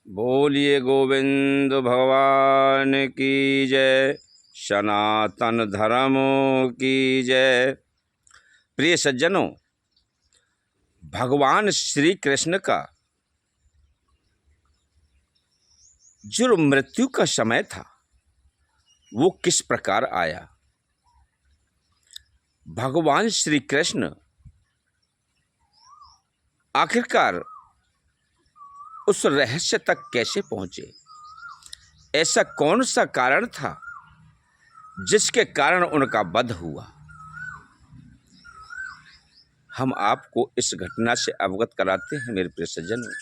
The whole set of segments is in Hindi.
बोलिए गोविंद भगवान की जय, सनातन धर्म की जय। प्रिय सज्जनों, भगवान श्री कृष्ण का जो मृत्यु का समय था वो किस प्रकार आया। भगवान श्री कृष्ण आखिरकार उस रहस्य तक कैसे पहुंचे, ऐसा कौन सा कारण था जिसके कारण उनका वध हुआ। हम आपको इस घटना से अवगत कराते हैं। मेरे प्रिय सज्जनों,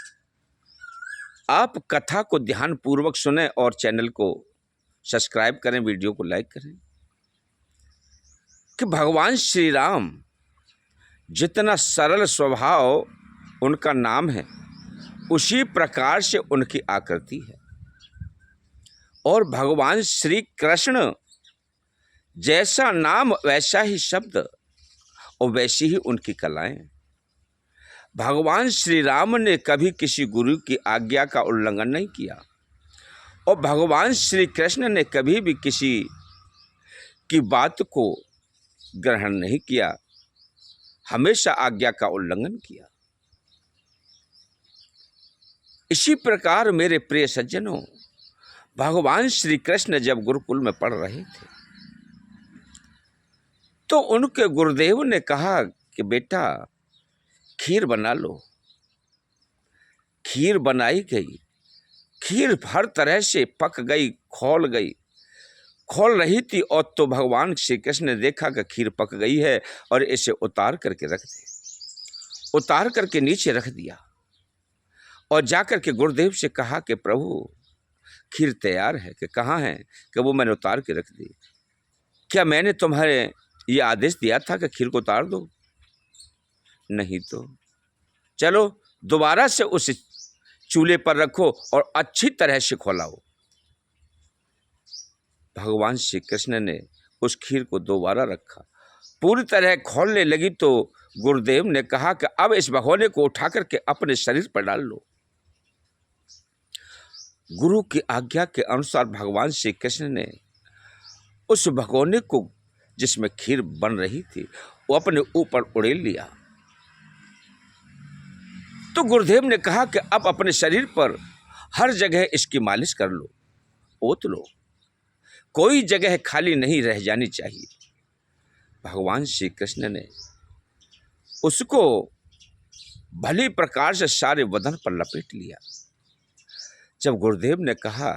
आप कथा को ध्यानपूर्वक सुनें और चैनल को सब्सक्राइब करें, वीडियो को लाइक करें। कि भगवान श्री राम जितना सरल स्वभाव उनका नाम है, उसी प्रकार से उनकी आकृति है। और भगवान श्री कृष्ण जैसा नाम वैसा ही शब्द और वैसी ही उनकी कलाएं। भगवान श्री राम ने कभी किसी गुरु की आज्ञा का उल्लंघन नहीं किया और भगवान श्री कृष्ण ने कभी भी किसी की बात को ग्रहण नहीं किया, हमेशा आज्ञा का उल्लंघन किया। इसी प्रकार मेरे प्रिय सज्जनों, भगवान श्री कृष्ण जब गुरुकुल में पढ़ रहे थे तो उनके गुरुदेव ने कहा कि बेटा खीर बना लो। खीर बनाई गई। खीर हर तरह से पक गई, खोल रही थी। और तो भगवान श्री कृष्ण ने देखा कि खीर पक गई है और इसे उतार करके रख दे। उतार करके नीचे रख दिया और जाकर के गुरुदेव से कहा कि प्रभु खीर तैयार है। कि कहाँ है? कि वो मैंने उतार के रख दी। क्या मैंने तुम्हारे ये आदेश दिया था कि खीर को उतार दो? नहीं तो चलो दोबारा से उस चूल्हे पर रखो और अच्छी तरह से खौलाओ। भगवान श्री कृष्ण ने उस खीर को दोबारा रखा, पूरी तरह खौलने लगी तो गुरुदेव ने कहा कि अब इस भगोने को उठा करके अपने शरीर पर डाल लो। गुरु की आज्ञा के अनुसार भगवान श्री कृष्ण ने उस भगोने को जिसमें खीर बन रही थी वो अपने ऊपर उड़ेल लिया। तो गुरुदेव ने कहा कि अब अपने शरीर पर हर जगह इसकी मालिश कर लो, पोत लो, कोई जगह खाली नहीं रह जानी चाहिए। भगवान श्री कृष्ण ने उसको भली प्रकार से सारे बदन पर लपेट लिया। जब गुरुदेव ने कहा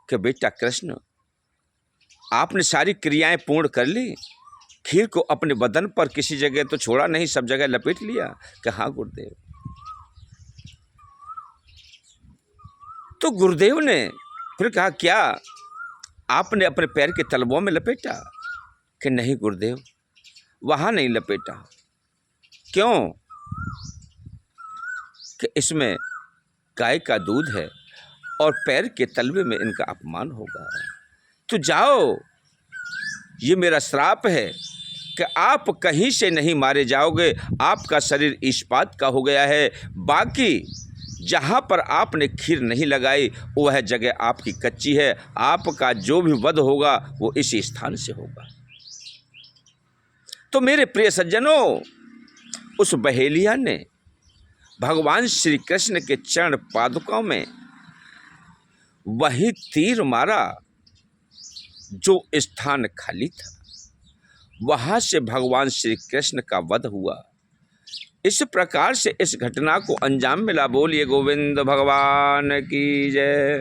कि बेटा कृष्ण, आपने सारी क्रियाएं पूर्ण कर ली, खीर को अपने बदन पर किसी जगह तो छोड़ा नहीं, सब जगह लपेट लिया? कि हाँ गुरुदेव। तो गुरुदेव ने फिर कहा क्या आपने अपने पैर के तलवों में लपेटा? कि नहीं गुरुदेव, वहां नहीं लपेटा। क्यों? कि इसमें गाय का दूध है और पैर के तलवे में इनका अपमान होगा। तो जाओ, ये मेरा श्राप है कि आप कहीं से नहीं मारे जाओगे। आपका शरीर इस्पात का हो गया है। बाकी जहाँ पर आपने खीर नहीं लगाई वह जगह आपकी कच्ची है। आपका जो भी वध होगा वो इसी स्थान से होगा। तो मेरे प्रिय सज्जनों, उस बहेलिया ने भगवान श्री कृष्ण के चरण पादुकों में वही तीर मारा जो स्थान खाली था। वहां से भगवान श्री कृष्ण का वध हुआ। इस प्रकार से इस घटना को अंजाम मिला। बोलिए गोविंद भगवान की जय।